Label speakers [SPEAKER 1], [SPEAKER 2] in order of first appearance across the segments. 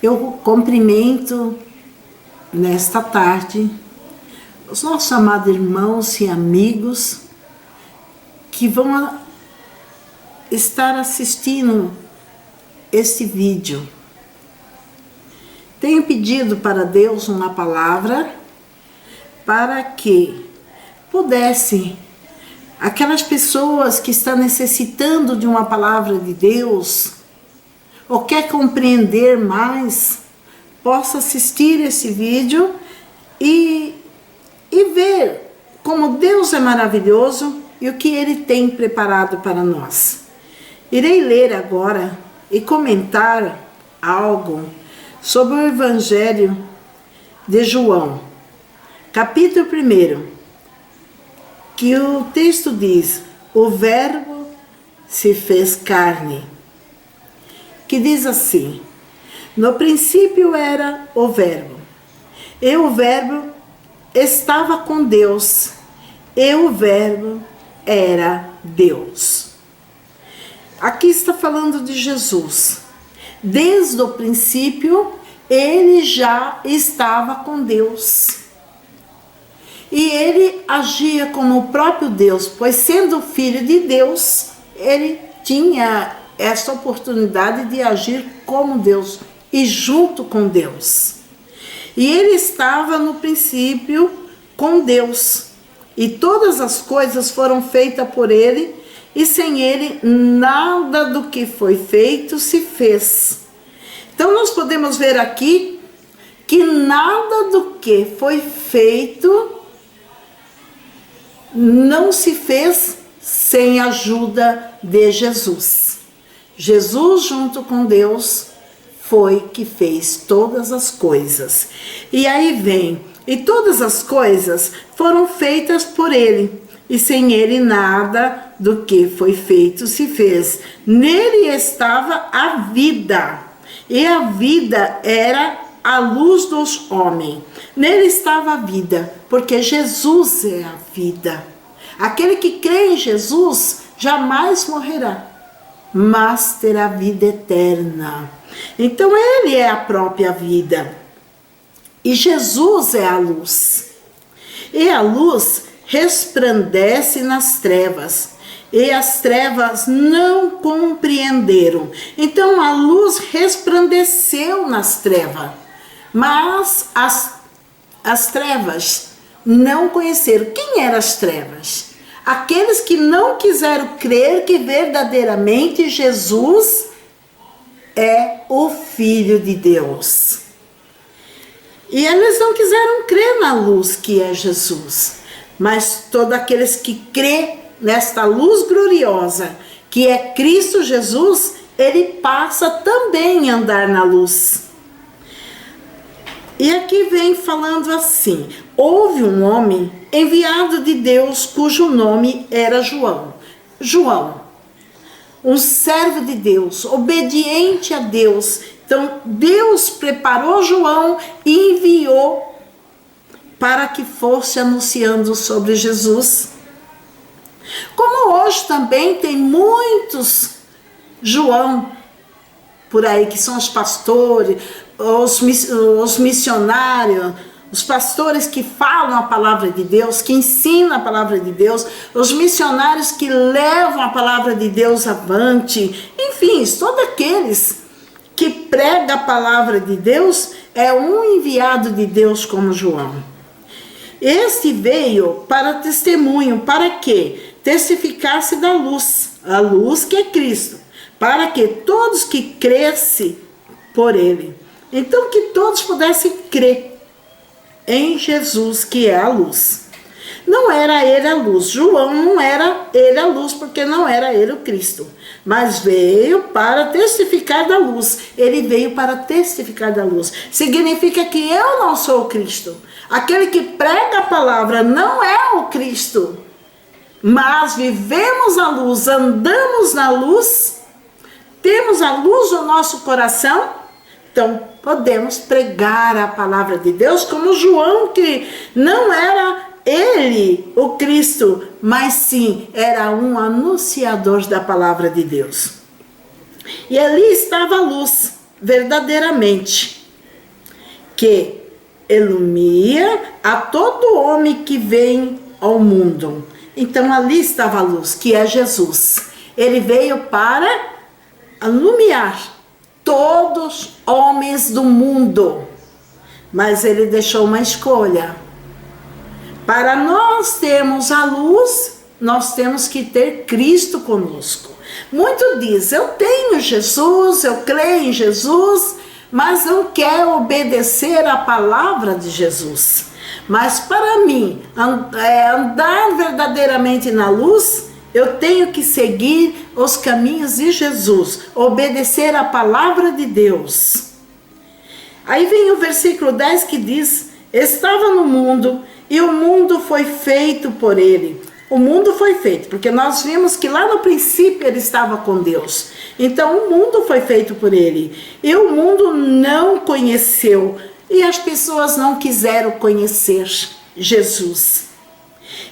[SPEAKER 1] Eu cumprimento nesta tarde os nossos amados irmãos e amigos que vão estar assistindo este vídeo. Tenho pedido para Deus uma palavra para que pudesse aquelas pessoas que estão necessitando de uma palavra de Deus ou quer compreender mais, possa assistir esse vídeo e ver como Deus é maravilhoso e o que Ele tem preparado para nós. Irei ler agora e comentar algo sobre o Evangelho de João, capítulo 1, que o texto diz: o Verbo se fez carne, que diz assim: no princípio era o Verbo, e o Verbo estava com Deus, e o Verbo era Deus. Aqui está falando de Jesus. Desde o princípio, ele já estava com Deus. E ele agia como o próprio Deus, pois sendo filho de Deus, ele tinha essa oportunidade de agir como Deus e junto com Deus. E ele estava no princípio com Deus. E todas as coisas foram feitas por ele, e sem ele nada do que foi feito se fez. Então nós podemos ver aqui que nada do que foi feito não se fez sem a ajuda de Jesus. Jesus junto com Deus foi que fez todas as coisas. E aí vem, e todas as coisas foram feitas por ele, e sem ele nada do que foi feito se fez. Nele estava a vida, e a vida era a luz dos homens. Nele estava a vida, porque Jesus é a vida. Aquele que crê em Jesus jamais morrerá, mas terá vida eterna. Então ele é a própria vida. E Jesus é a luz. E a luz resplandece nas trevas, e as trevas não compreenderam. Então a luz resplandeceu nas trevas, mas as trevas não conheceram. Quem eram as trevas? Aqueles que não quiseram crer que verdadeiramente Jesus é o Filho de Deus. E eles não quiseram crer na luz que é Jesus. Mas todos aqueles que crê nesta luz gloriosa, que é Cristo Jesus, ele passa também a andar na luz. E aqui vem falando assim: houve um homem enviado de Deus, cujo nome era João. João, um servo de Deus, obediente a Deus. Então Deus preparou João e enviou para que fosse anunciando sobre Jesus. Como hoje também tem muitos João por aí, que são os pastores, os missionários, os pastores que falam a palavra de Deus, que ensinam a palavra de Deus, os missionários que levam a palavra de Deus avante, enfim, todos aqueles que pregam a palavra de Deus, é um enviado de Deus como João. Este veio para testemunho, para que testificasse da luz, a luz que é Cristo, para que todos que crescem por ele, então que todos pudessem crer em Jesus, que é a luz. Não era ele a luz, João não era ele a luz, porque não era ele o Cristo, mas veio para testificar da luz. Ele veio para testificar da luz. Significa que eu não sou o Cristo. Aquele que prega a palavra não é o Cristo, mas vivemos a luz, andamos na luz, temos a luz no nosso coração, então podemos pregar a palavra de Deus, como João, que não era ele o Cristo, mas sim era um anunciador da palavra de Deus. E ali estava a luz, verdadeiramente, que ilumina a todo homem que vem ao mundo. Então ali estava a luz, que é Jesus. Ele veio para iluminar todos os homens do mundo, mas ele deixou uma escolha. Para nós termos a luz, nós temos que ter Cristo conosco. Muito diz, eu tenho Jesus, eu creio em Jesus, mas não quer obedecer à palavra de Jesus. Mas para mim, andar verdadeiramente na luz, eu tenho que seguir os caminhos de Jesus, obedecer à palavra de Deus. Aí vem o versículo 10 que diz, estava no mundo e o mundo foi feito por ele. O mundo foi feito, porque nós vimos que lá no princípio ele estava com Deus. Então o mundo foi feito por ele. E o mundo não conheceu. E as pessoas não quiseram conhecer Jesus.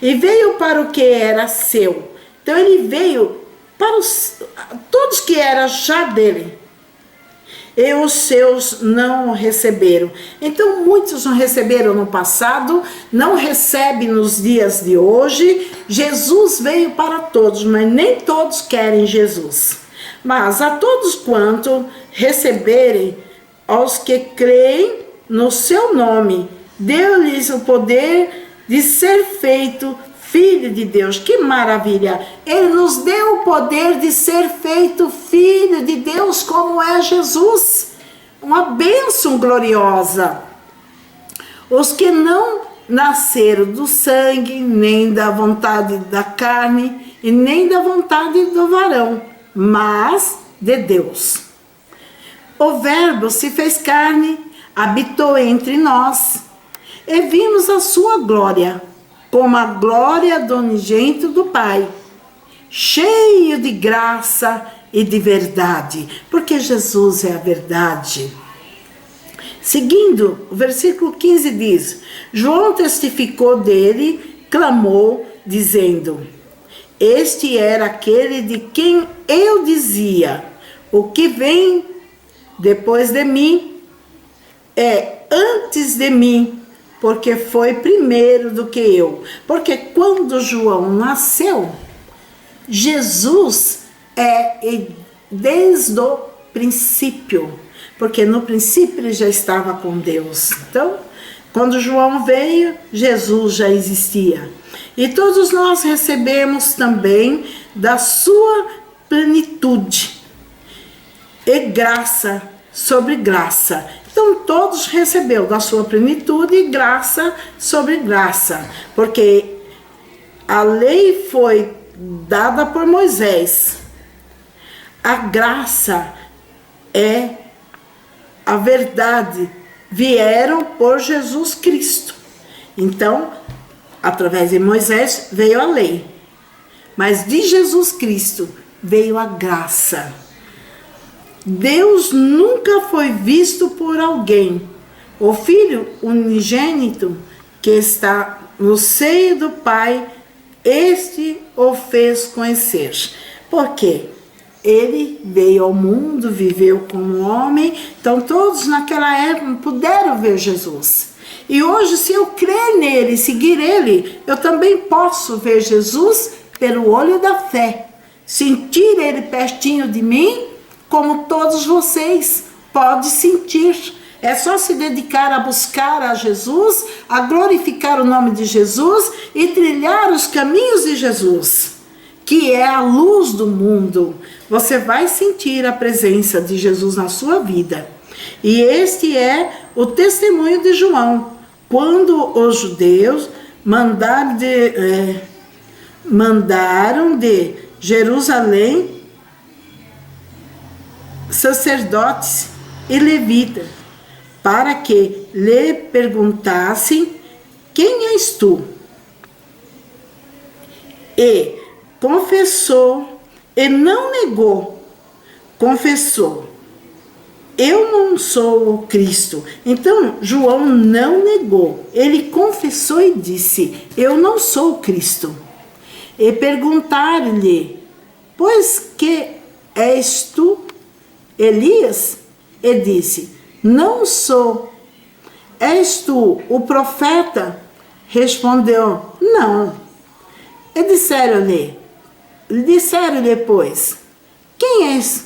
[SPEAKER 1] E veio para o que era seu. Então ele veio para todos que eram já dele. E os seus não o receberam. Então muitos não receberam no passado, não recebem nos dias de hoje. Jesus veio para todos, mas nem todos querem Jesus. Mas a todos quanto receberem, aos que creem no seu nome, deu-lhes o poder de ser feito filho de Deus. Que maravilha! Ele nos deu o poder de ser feito filho de Deus, como é Jesus. Uma bênção gloriosa. Os que não nasceram do sangue, nem da vontade da carne, e nem da vontade do varão, mas de Deus. O Verbo se fez carne, habitou entre nós, e vimos a sua glória, como a glória do unigênito do Pai, cheio de graça e de verdade, porque Jesus é a verdade. Seguindo, o versículo 15 diz, João testificou dele, clamou, dizendo, este era aquele de quem eu dizia, o que vem depois de mim é antes de mim, porque foi primeiro do que eu. Porque quando João nasceu, Jesus é desde o princípio, porque no princípio ele já estava com Deus. Então, quando João veio, Jesus já existia. E todos nós recebemos também da sua plenitude, e graça sobre graça. Então todos receberam da sua plenitude e graça sobre graça, porque a lei foi dada por Moisés. A graça é a verdade, vieram por Jesus Cristo. Então, através de Moisés veio a lei, mas de Jesus Cristo veio a graça. Deus nunca foi visto por alguém. O Filho unigênito que está no seio do Pai, este o fez conhecer. Por quê? Ele veio ao mundo, viveu como homem, então todos naquela época puderam ver Jesus. E hoje, se eu crer nele, seguir ele, eu também posso ver Jesus pelo olho da fé, sentir ele pertinho de mim, como todos vocês podem sentir. É só se dedicar a buscar a Jesus, a glorificar o nome de Jesus e trilhar os caminhos de Jesus, que é a luz do mundo. Você vai sentir a presença de Jesus na sua vida. E este é o testemunho de João, quando os judeus mandaram de Jerusalém sacerdotes e levitas, para que lhe perguntassem, quem és tu? E confessou, e não negou, confessou, eu não sou o Cristo. Então João não negou, ele confessou e disse, eu não sou o Cristo. E perguntaram-lhe, pois que és tu Elias? e disse: não sou. És tu o profeta? Respondeu: não. E disseram-lhe, pois, quem és?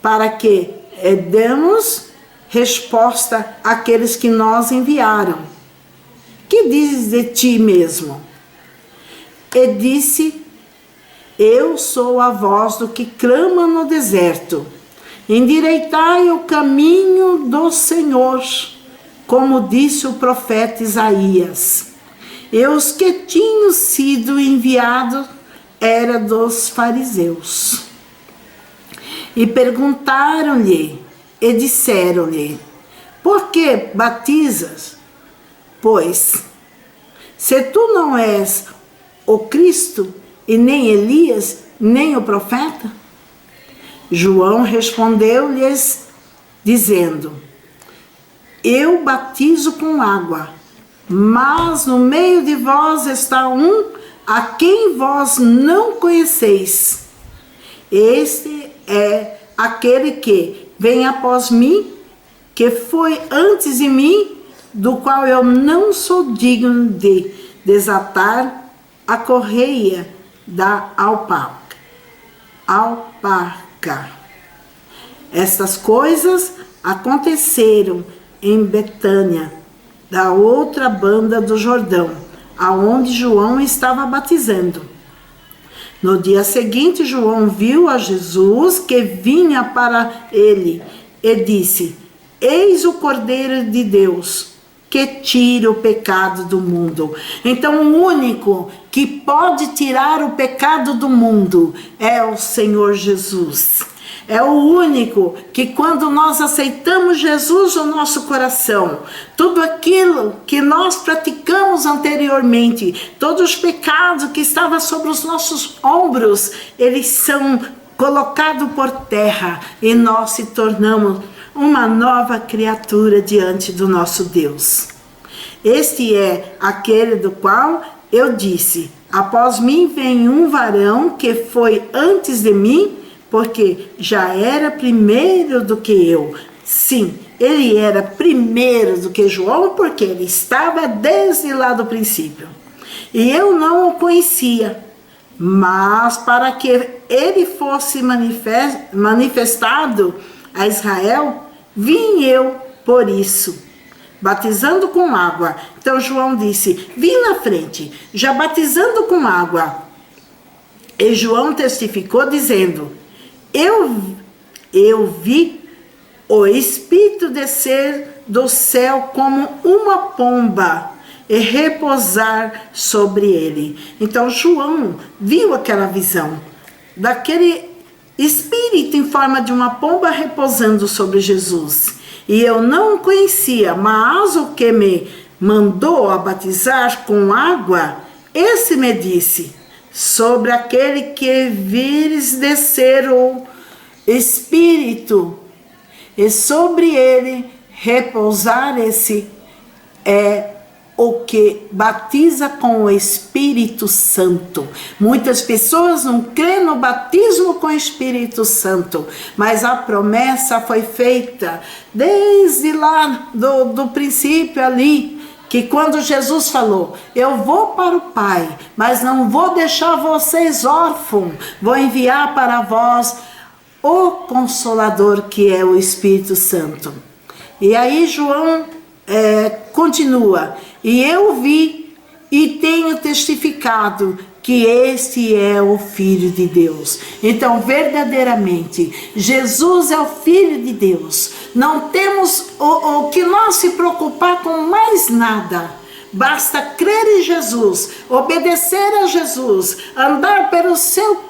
[SPEAKER 1] Para que demos resposta àqueles que nos enviaram. Que dizes de ti mesmo? E disse: eu sou a voz do que clama no deserto. Endireitai o caminho do Senhor, como disse o profeta Isaías. E os que tinham sido enviados eram dos fariseus. E perguntaram-lhe e disseram-lhe: por que batizas? Pois, se tu não és o Cristo, e nem Elias, nem o profeta? João respondeu-lhes, dizendo: eu batizo com água, mas no meio de vós está um a quem vós não conheceis. Este é aquele que vem após mim, que foi antes de mim, do qual eu não sou digno de desatar a correia da alpaca. Estas coisas aconteceram em Betânia, da outra banda do Jordão, aonde João estava batizando. No dia seguinte, João viu a Jesus que vinha para ele e disse: eis o Cordeiro de Deus, que tira o pecado do mundo. Então, o único que pode tirar o pecado do mundo é o Senhor Jesus. É o único que, quando nós aceitamos Jesus no nosso coração, tudo aquilo que nós praticamos anteriormente, todos os pecados que estavam sobre os nossos ombros, eles são colocados por terra e nós se tornamos uma nova criatura diante do nosso Deus. Este é aquele do qual eu disse: após mim vem um varão que foi antes de mim, porque já era primeiro do que eu. Sim, ele era primeiro do que João, porque ele estava desde lá do princípio. E eu não o conhecia, mas para que ele fosse manifestado a Israel, vim eu por isso, batizando com água. Então João disse: vim na frente, já batizando com água. E João testificou dizendo: eu vi o Espírito descer do céu como uma pomba e repousar sobre ele. Então João viu aquela visão daquele Espírito em forma de uma pomba repousando sobre Jesus. E eu não o conhecia, mas o que me mandou a batizar com água, esse me disse: sobre aquele que vires descer o Espírito, e sobre ele repousar, esse é o que batiza com o Espírito Santo. Muitas pessoas não creem no batismo com o Espírito Santo, mas a promessa foi feita desde lá do princípio ali, que quando Jesus falou: eu vou para o Pai, mas não vou deixar vocês órfãos, vou enviar para vós o Consolador, que é o Espírito Santo. E aí João continua: e eu vi e tenho testificado que este é o Filho de Deus. Então, verdadeiramente, Jesus é o Filho de Deus. Não temos o que nós se preocupar com mais nada. Basta crer em Jesus, obedecer a Jesus, andar pelo seu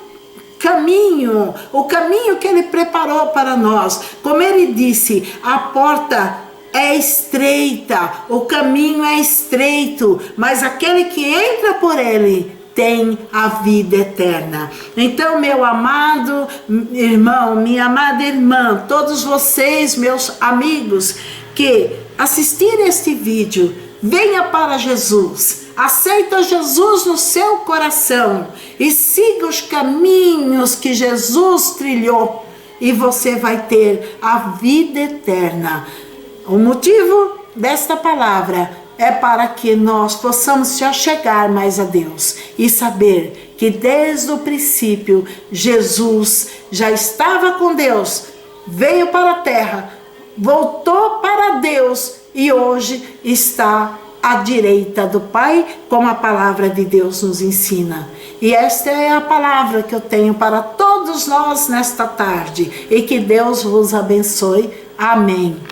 [SPEAKER 1] caminho, o caminho que Ele preparou para nós. Como Ele disse, a porta é estreita, o caminho é estreito, mas aquele que entra por ele tem a vida eterna. Então, meu amado irmão, minha amada irmã, todos vocês, meus amigos, que assistirem este vídeo, venha para Jesus, aceita Jesus no seu coração e siga os caminhos que Jesus trilhou. e você vai ter a vida eterna. O motivo desta palavra é para que nós possamos se achegar mais a Deus e saber que desde o princípio Jesus já estava com Deus, veio para a terra, voltou para Deus e hoje está à direita do Pai, como a palavra de Deus nos ensina. E esta é a palavra que eu tenho para todos nós nesta tarde, e que Deus vos abençoe. Amém.